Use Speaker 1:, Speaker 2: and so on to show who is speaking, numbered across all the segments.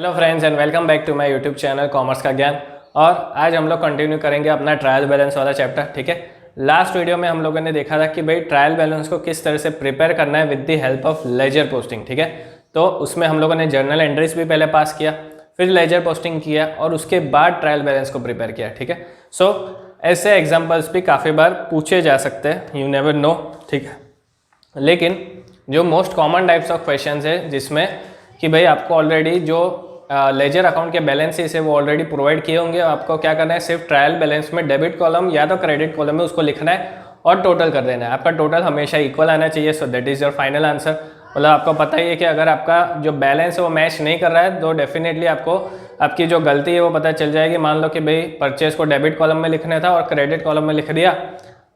Speaker 1: Hello friends and welcome back to my YouTube channel commerce का ज्ञान। और आज हम लोग कंटिन्यू करेंगे अपना ट्रायल बैलेंस वाला चैप्टर। ठीक है, लास्ट वीडियो में हम लोगों ने देखा था कि भाई ट्रायल बैलेंस को किस तरह से प्रिपेयर करना है with the help of ledger posting. ठीक है, तो उसमें हम लोगों ने जर्नल एंट्रीज भी पहले पास किया, फिर लेजर पोस्टिंग किया और उसके बाद ट्रायल बैलेंस को प्रिपेयर किया। ठीक है, सो ऐसे एग्जाम्पल्स भी काफ़ी बार पूछे जा सकते हैं, यू नेवर नो। ठीक है, लेकिन जो most common types of questions है जिसमें कि भाई आपको ऑलरेडी जो लेजर अकाउंट के बैलेंसेस है वो ऑलरेडी प्रोवाइड किए होंगे, आपको क्या करना है, सिर्फ ट्रायल बैलेंस में डेबिट कॉलम या तो क्रेडिट कॉलम में उसको लिखना है और टोटल कर देना है। आपका टोटल हमेशा इक्वल आना चाहिए, so that is your final answer. मतलब आपको पता ही है कि अगर आपका जो बैलेंस है वो मैच नहीं कर रहा है तो डेफिनेटली आपको आपकी जो गलती है वो पता चल जाएगी। मान लो कि भाई परचेज को डेबिट कॉलम में लिखना था और क्रेडिट कॉलम में लिख दिया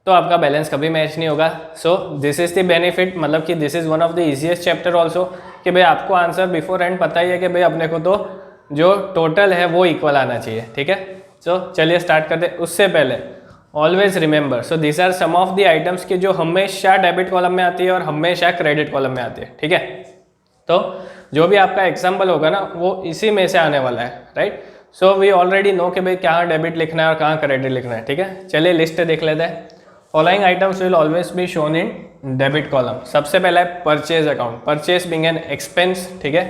Speaker 1: तो आपका बैलेंस कभी मैच नहीं होगा। So this is the benefit, मतलब कि this is one of the easiest chapter also कि भाई आपको आंसर बिफोर एंड पता ही है कि भाई अपने को तो जो टोटल है वो इक्वल आना चाहिए। ठीक है, सो चलिए स्टार्ट करते हैं। उससे पहले always remember, so this are some of the items की जो हमेशा डेबिट कॉलम में आती है और हमेशा क्रेडिट कॉलम में आती है। ठीक है, तो जो भी आपका एग्जाम्पल होगा ना वो इसी में से आने वाला है, right. So we already know कि भाई कहाँ डेबिट लिखना है और कहाँ क्रेडिट लिखना है। ठीक है, चलिए लिस्ट देख लेते हैं। Following items will always be shown in debit column. सबसे पहला है purchase account, purchase being an expense. ठीक है,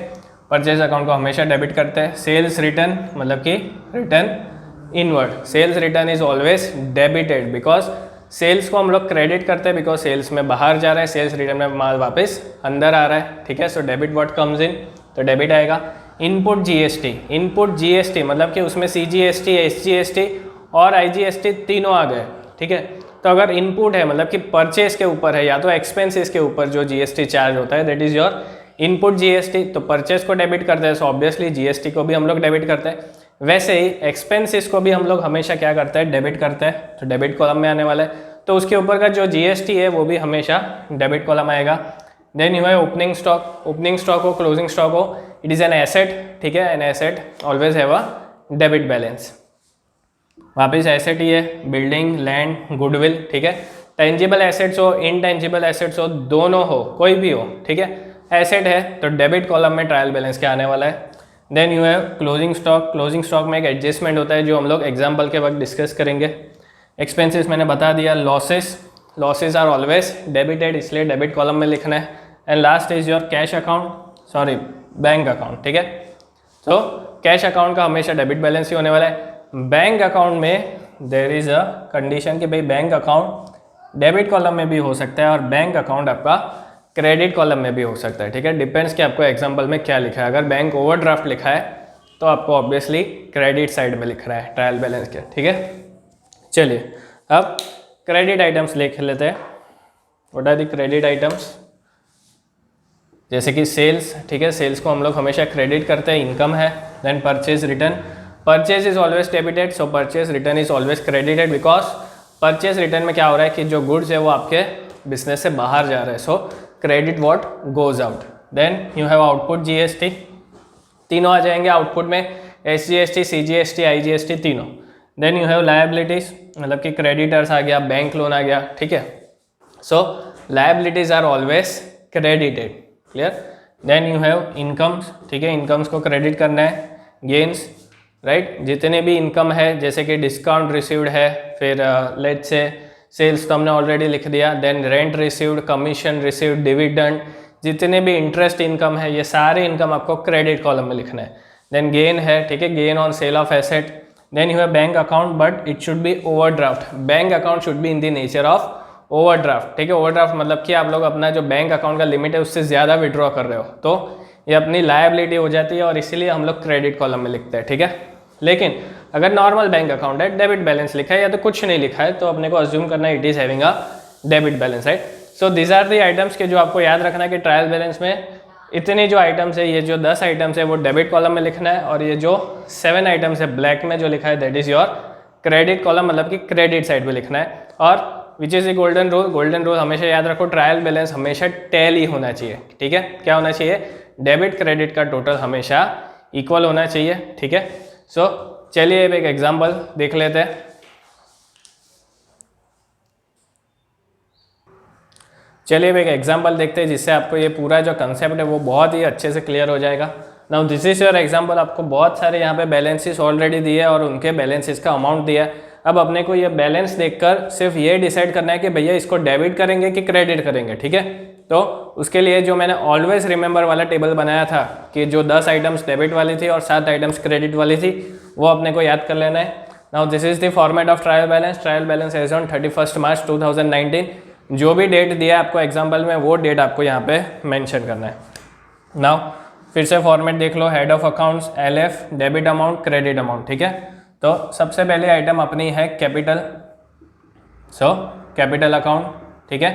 Speaker 1: परचेज अकाउंट को हमेशा डेबिट करते हैं। सेल्स रिटर्न, मतलब कि return inward, sales return is always debited because sales को हम लोग क्रेडिट करते हैं बिकॉज सेल्स में बाहर जा रहा है, सेल्स रिटर्न में माल वापस अंदर आ रहा है। ठीक है, सो डेबिट व्हाट कम्स इन, तो डेबिट आएगा। इनपुट जीएसटी, इनपुट जीएसटी मतलब कि उसमें सीजीएसटी, एसजीएसटी और आईजीएसटी तीनों आ गए। ठीक है, तो अगर इनपुट है मतलब कि परचेज के ऊपर है या तो एक्सपेंसेस के ऊपर जो जीएसटी चार्ज होता है that is your input GST, तो परचेज को डेबिट करते हैं, सो ऑब्वियसली जीएसटी को भी हम लोग डेबिट करते हैं। वैसे ही एक्सपेंसेस को भी हम लोग हमेशा क्या करते हैं, डेबिट करते हैं, तो डेबिट कॉलम में आने वाला है, तो उसके ऊपर का जो जीएसटी है वो भी हमेशा डेबिट कॉलम आएगा। देन यू है ओपनिंग स्टॉक, ओपनिंग स्टॉक हो क्लोजिंग स्टॉक हो, इट इज़ एन एसेट। ठीक है, an asset always have a debit balance. वापिस एसेट ही है, बिल्डिंग, लैंड, गुडविल। ठीक है, टेंजिबल एसेट्स हो, इनटेंजिबल एसेट्स हो, दोनों हो, कोई भी हो। ठीक है, एसेट है तो डेबिट कॉलम में ट्रायल बैलेंस क्या आने वाला है। Then you have closing stock, closing stock में एक एडजस्टमेंट होता है जो हम लोग एग्जाम्पल के वक्त डिस्कस करेंगे। एक्सपेंसेस मैंने बता दिया। Losses, losses are always debited, इसलिए डेबिट कॉलम में लिखना है। And last is your cash account, sorry bank account. ठीक है, तो कैश अकाउंट का हमेशा डेबिट बैलेंस ही होने वाला है। बैंक अकाउंट में देर इज अ कंडीशन कि भाई बैंक अकाउंट डेबिट कॉलम में भी हो सकता है और बैंक अकाउंट आपका क्रेडिट कॉलम में भी हो सकता है। ठीक है, डिपेंड्स कि आपको एग्जांपल में क्या लिखा है। अगर बैंक ओवरड्राफ्ट लिखा है तो आपको ऑब्वियसली क्रेडिट साइड में लिख रहा है ट्रायल बैलेंस के। ठीक है, चलिए अब क्रेडिट आइटम्स लिख लेते हैं। What are the credit items, जैसे कि सेल्स। ठीक है, सेल्स को हम लोग हमेशा क्रेडिट करते हैं, इनकम है। Then purchase return, purchase is always debited, so purchase return is always credited because purchase return में क्या हो रहा है कि जो गुड्स है वो आपके बिजनेस से बाहर जा रहे हैं, so credit what goes out. Then you have output GST, तीनों आ जाएंगे आउटपुट में, एसजीएसटी, सीजीएसटी, आईजीएसटी तीनों। देन यू हैव लायबिलिटीज, मतलब कि क्रेडिटर्स आ गया, बैंक लोन आ गया। ठीक है, so liabilities are always credited, clear. Then you have incomes, ठीक है, इनकम्स को क्रेडिट करना है। गेन्स, राइट, जितने भी इनकम है जैसे कि डिस्काउंट रिसीव्ड है, फिर लेट्स से सेल्स तो हमने ऑलरेडी लिख दिया। Then rent received, commission received, dividend, जितने भी इंटरेस्ट इनकम है ये सारे इनकम आपको क्रेडिट कॉलम में लिखना है। देन गेन है, ठीक है, gain on sale of asset. Then you have bank account but it should be overdraft, bank account should be in the nature of overdraft. ठीक है, ओवरड्राफ्ट मतलब कि आप लोग अपना जो बैंक अकाउंट का लिमिट है उससे ज़्यादा विड्रॉ कर रहे हो तो ये अपनी लायबिलिटी हो जाती है और इसीलिए हम लोग क्रेडिट कॉलम में लिखते हैं। ठीक है, लेकिन अगर नॉर्मल बैंक अकाउंट है, डेबिट बैलेंस लिखा है या तो कुछ नहीं लिखा है तो अपने को अज्यूम करना है it is having a debit balance, right. So this are the items के जो आपको याद रखना है कि ट्रायल बैलेंस में इतने जो आइटम्स है, ये जो 10 आइटम्स है वो डेबिट कॉलम में लिखना है और ये जो 7 आइटम्स है ब्लैक में जो लिखा है that is your credit column, मतलब कि क्रेडिट साइड में लिखना है। और which is the golden rule, golden rule हमेशा याद रखो, ट्रायल बैलेंस हमेशा टैली होना चाहिए। ठीक है, क्या होना चाहिए, डेबिट क्रेडिट का टोटल हमेशा इक्वल होना चाहिए। ठीक है, सो चलिए अब एक एग्जाम्पल देख लेते हैं। चलिए अब एक एग्जाम्पल देखते हैं जिससे आपको ये पूरा जो कंसेप्ट है वो बहुत ही अच्छे से क्लियर हो जाएगा। Now this is your example. आपको बहुत सारे यहाँ पे बैलेंसेस ऑलरेडी दिए और उनके बैलेंसेस का अमाउंट दिया है। अब अपने को ये बैलेंस देखकर सिर्फ ये डिसाइड करना है कि भैया इसको डेबिट करेंगे कि क्रेडिट करेंगे, ठीक है। तो उसके लिए जो मैंने ऑलवेज रिमेंबर वाला टेबल बनाया था कि जो 10 आइटम्स डेबिट वाली थी और 7 आइटम्स क्रेडिट वाली थी, वो अपने को याद कर लेना है। Now this is the format of trial balance. Trial balance as on 31 March 2019। जो भी डेट दिया है आपको एग्जाम्पल में, वो डेट आपको यहाँ पे मेंशन करना है। नाउ फिर से फॉर्मेट देख लो। Head of accounts LF, debit amount, credit amount, ठीक है। तो सबसे पहले आइटम अपनी है कैपिटल, सो कैपिटल अकाउंट, ठीक है।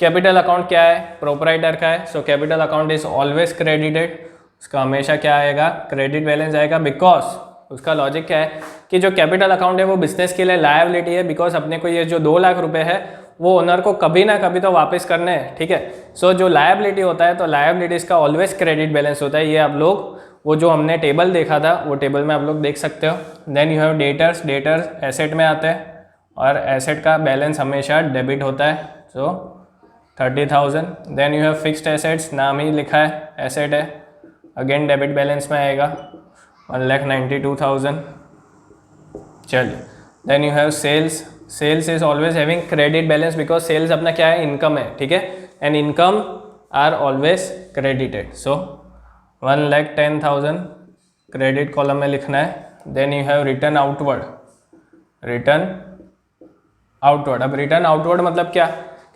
Speaker 1: कैपिटल अकाउंट क्या है? प्रोपराइटर का है, so capital account is always credited. उसका हमेशा क्या आएगा? क्रेडिट बैलेंस आएगा, बिकॉज उसका लॉजिक क्या है कि जो कैपिटल अकाउंट है वो बिजनेस के लिए लायबिलिटी है, बिकॉज अपने को ये जो 2 लाख रुपए है वो ओनर को कभी ना कभी तो वापस करने हैं, ठीक है। सो जो लायबिलिटी होता है तो लायबिलिटीज का ऑलवेज क्रेडिट बैलेंस होता है। ये आप लोग वो जो हमने टेबल देखा था वो टेबल में आप लोग देख सकते हो। Then you have debtors. Debtors asset में आते हैं और एसेट का बैलेंस हमेशा डेबिट होता है, so 30,000। Then you have fixed assets, नाम ही लिखा है एसेट है, अगेन डेबिट बैलेंस में आएगा 1,92,000। चलिए, then you have sales. Sales is always having credit balance because sales अपना क्या है? इनकम है, ठीक है। And income are always credited, so 1,10,000 credit column में लिखना है। Then you have return outward. Return outward, अब रिटर्न आउटवर्ड मतलब क्या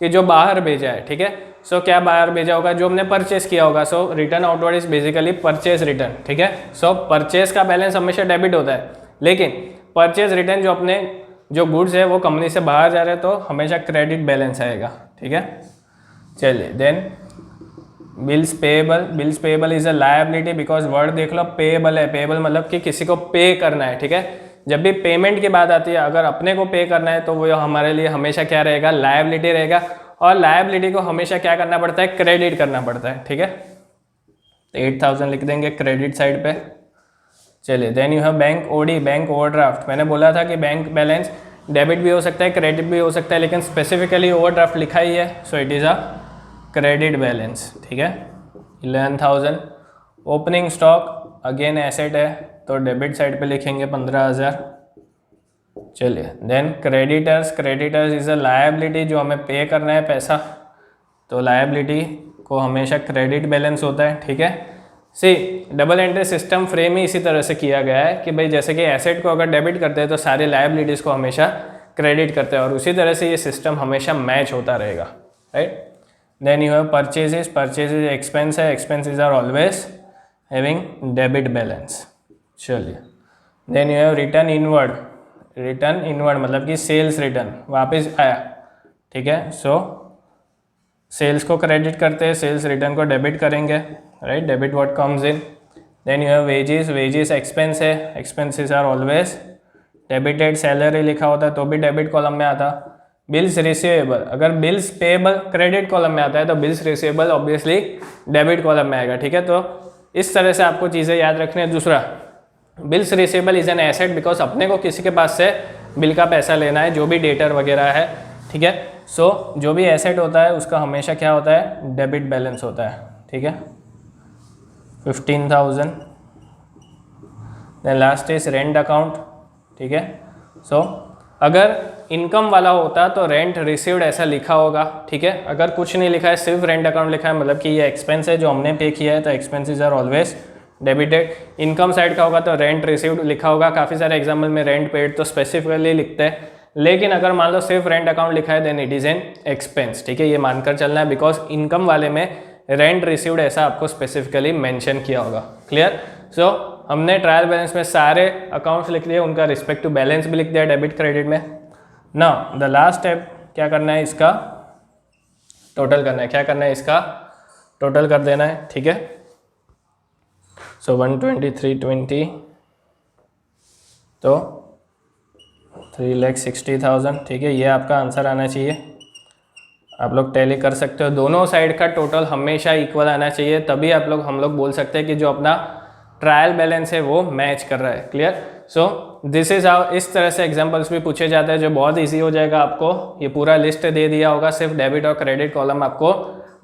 Speaker 1: कि जो बाहर भेजा है, ठीक है। सो क्या बाहर भेजा होगा? जो हमने परचेस किया होगा। So return outward is basically purchase return, ठीक है। सो परचेज का बैलेंस हमेशा डेबिट होता है, लेकिन परचेज रिटर्न जो अपने जो गुड्स है वो कंपनी से बाहर जा रहे हैं तो हमेशा क्रेडिट बैलेंस आएगा, ठीक है। चलिए, then bills payable. Bills payable is a liability because word देख लो, पेएबल है। पेएबल मतलब कि किसी को पे करना है, ठीक है। जब भी पेमेंट की बात आती है, अगर अपने को पे करना है तो वो हमारे लिए हमेशा क्या रहेगा? लायबिलिटी रहेगा। और लायबिलिटी को हमेशा क्या करना पड़ता है? क्रेडिट करना पड़ता है, ठीक है। तो 8,000 लिख देंगे क्रेडिट साइड पे। चलिए, then you have bank OD, bank overdraft. मैंने बोला था कि बैंक बैलेंस डेबिट भी हो सकता है, क्रेडिट भी हो सकता है, लेकिन स्पेसिफिकली ओवरड्राफ्ट लिखा ही है, so it is a credit balance, ठीक है। 11,000। ओपनिंग स्टॉक अगेन एसेट है तो डेबिट साइड पे लिखेंगे 15,000। चलिए, then creditors. Creditors is a liability, जो हमें पे करना है पैसा, तो लायबिलिटी को हमेशा क्रेडिट बैलेंस होता है, ठीक है। See double entry system frame ही इसी तरह से किया गया है कि भाई जैसे कि एसेट को अगर डेबिट करते हैं तो सारे लायबिलिटीज़ को हमेशा क्रेडिट करते हैं, और उसी तरह से ये सिस्टम हमेशा मैच होता रहेगा, right. Then you have purchases. Purchases expense है, expenses are always having debit balance. चलिए, then you have return inward. Return inward मतलब कि सेल्स रिटर्न वापस आया, ठीक है। सो सेल्स को क्रेडिट करते हैं, सेल्स रिटर्न को डेबिट करेंगे, right. Debit what comes in. Then you have wages. Wages expense है, expenses are always debited. Salary लिखा होता है तो भी डेबिट कॉलम में आता। बिल्स रिसीवेबल, अगर बिल्स पेएबल क्रेडिट कॉलम में आता है तो bills receivable obviously debit column में आएगा, ठीक है। तो इस तरह से आपको चीज़ें याद रखनी है। दूसरा, bills receivable is an asset because अपने को किसी के पास से बिल का पैसा लेना है, जो भी डेटर वगैरह है, ठीक है। सो जो भी एसेट होता है उसका हमेशा क्या होता है? डेबिट बैलेंस होता है, ठीक है। 15,000। Then last is rent account, ठीक है। सो अगर इनकम वाला होता तो रेंट रिसीव्ड ऐसा लिखा होगा, ठीक है। अगर कुछ नहीं लिखा है, सिर्फ रेंट अकाउंट लिखा है, मतलब कि ये एक्सपेंस है जो हमने पे किया है, तो expenses are always debited. Income side का होगा तो रेंट रिसीव्ड लिखा होगा। काफ़ी सारे एग्जाम्पल में रेंट पेड तो स्पेसिफिकली लिखते हैं, लेकिन अगर मान लो सिर्फ रेंट अकाउंट लिखा है then it is an expense, ठीक है। ये मानकर चलना है बिकॉज इनकम वाले में रेंट रिसीव्ड ऐसा आपको स्पेसिफिकली मेंशन किया होगा, क्लियर। सो हमने ट्रायल बैलेंस में सारे अकाउंट्स लिख लिए, उनका रिस्पेक्टिव बैलेंस भी लिख दिया डेबिट क्रेडिट में। नाउ द लास्ट स्टेप क्या करना है? इसका टोटल करना है। क्या करना है? इसका टोटल कर देना है, ठीक है। सो 12320 तो 3,60,000, ठीक है। ये आपका आंसर आना चाहिए। आप लोग टैली कर सकते हो, दोनों साइड का टोटल हमेशा इक्वल आना चाहिए, तभी हम लोग बोल सकते हैं कि जो अपना ट्रायल बैलेंस है वो मैच कर रहा है, clear. So this is how, इस तरह से एग्जांपल्स भी पूछे जाते हैं जो बहुत इजी हो जाएगा। आपको ये पूरा लिस्ट दे दिया होगा, सिर्फ डेबिट और क्रेडिट कॉलम आपको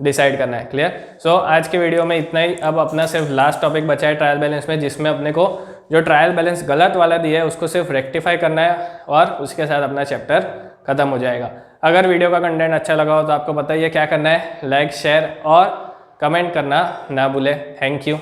Speaker 1: डिसाइड करना है। क्लियर? सो आज के वीडियो में इतना ही। अब अपना सिर्फ लास्ट टॉपिक बचा है ट्रायल बैलेंस में, जिसमें अपने को जो ट्रायल बैलेंस गलत वाला दिया है उसको सिर्फ रेक्टिफाई करना है और उसके साथ अपना चैप्टर खत्म हो जाएगा। अगर वीडियो का कंटेंट अच्छा लगा हो तो आपको पता ही है क्या करना है, लाइक शेयर और कमेंट करना ना भूलें। Thank you.